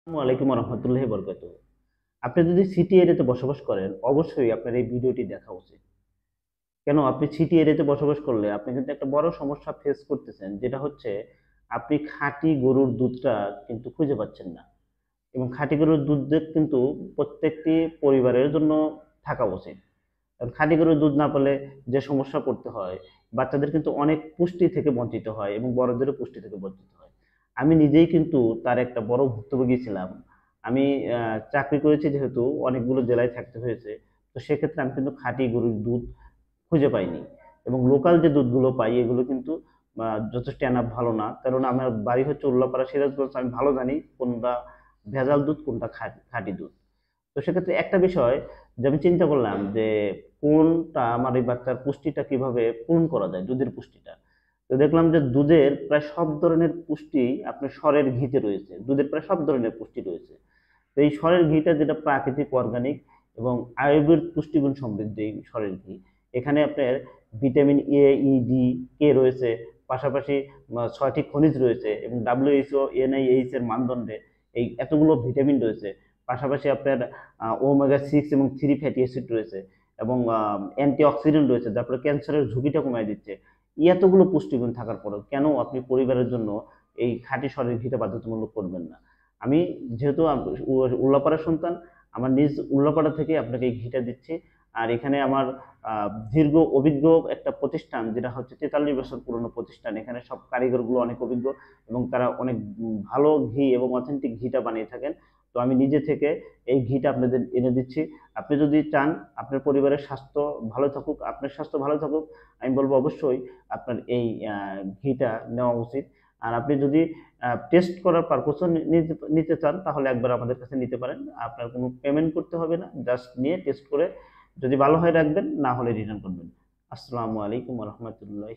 আসসালামু আলাইকুম রহমতুল্লাহি বরকাতুহ। আপনি যদি সিটি এরিয়াতে বসবাস করেন, অবশ্যই আপনার এই ভিডিওটি দেখা উচিত। কেন? আপনি সিটি এরিয়াতে বসবাস করলে আপনি কিন্তু একটা বড় সমস্যা ফেস করতেছেন, যেটা হচ্ছে আপনি খাঁটি গরুর দুধটা কিন্তু খুঁজে পাচ্ছেন না। এবং খাঁটি গরুর দুধ কিন্তু প্রত্যেকটি পরিবারের জন্য থাকা উচিত। কারণ খাঁটি গরুর দুধ না পেলে যে সমস্যা পড়তে হয়, বাচ্চাদের কিন্তু অনেক পুষ্টি থেকে বঞ্চিত হয় এবং বড়দেরও পুষ্টি থেকে বঞ্চিত হয়। আমি নিজেই কিন্তু তার একটা বড় ভুক্তভোগী ছিলাম। আমি চাকরি করেছি যেহেতু অনেকগুলো জেলায় থাকতে হয়েছে। তো সেক্ষেত্রে আমি কিন্তু খাঁটি গরুর দুধ খুঁজে পাইনি। এবং লোকাল যে দুধগুলো পাই এগুলো কিন্তু যথেষ্ট এনাফ ভালো না। কারণ আমার বাড়ি হচ্ছে উল্লাপাড়া, সিরাজগঞ্জ। আমি ভালো জানি কোনটা ভেজাল দুধ, কোনটা খাঁটি দুধ। তো সেক্ষেত্রে একটা বিষয় যে আমি চিন্তা করলাম যে কোনটা আমার এই বাচ্চার পুষ্টিটা কিভাবে পূরণ করা যায়, দুধের পুষ্টিটা। তো দেখলাম যে দুধের প্রায় সব ধরনের পুষ্টি আপনার সরের ঘিতে রয়েছে, দুধের প্রায় সব ধরনের পুষ্টি রয়েছে। তো এই সরের ঘিটা যেটা প্রাকৃতিক, অর্গানিক এবং আয়ুর্বেদ পুষ্টিগুণ সমৃদ্ধ এই সরের ঘি। এখানে আপনার ভিটামিন এ, ই, ডি, কে রয়েছে। পাশাপাশি 6টি খনিজ রয়েছে এবং WHO NIH এর মানদণ্ডে এই এতগুলো ভিটামিন রয়েছে। পাশাপাশি আপনার ওমেগা 6 এবং 3 ফ্যাটি অ্যাসিড রয়েছে এবং অ্যান্টি অক্সিডেন্ট রয়েছে, যা আপনার ক্যান্সারের ঝুঁকিটা কমায় দিচ্ছে। এতগুলো পুষ্টিগুণ থাকার পরেও কেন আপনি পরিবারের জন্য এই খাঁটি সরের ঘিটা বাধ্যতামূলক করবেন না? আমি যেহেতু উল্লাপাড়ার সন্তান, আমার নিজ উল্লাপাড়া থেকে আপনাকে এই ঘিটা দিচ্ছি। আর এখানে আমার দীর্ঘ অভিজ্ঞ একটা প্রতিষ্ঠান, যেটা হচ্ছে 43 বছর পুরনো প্রতিষ্ঠান। এখানে সব কারিগরগুলো অনেক অভিজ্ঞ এবং তারা অনেক ভালো ঘি এবং অথেন্টিক ঘিটা বানিয়ে থাকেন। তো আমি নিজে থেকে এই ঘিটা আপনাদের এনে দিচ্ছি। আপনি যদি চান আপনার পরিবারের স্বাস্থ্য ভালো থাকুক, আপনার স্বাস্থ্য ভালো থাকুক, আমি বলবো অবশ্যই আপনার এই ঘিটা নেওয়া উচিত। আর আপনি যদি টেস্ট করার পারপোজও নিতে চান, তাহলে একবার আমাদের কাছে নিতে পারেন। আপনার কোনো পেমেন্ট করতে হবে না, জাস্ট নিয়ে টেস্ট করে যদি ভালো হয় রাখবেন, না হলে রিটার্ন করবেন। আসসালামু আলাইকুম রহমতুল্লাহ।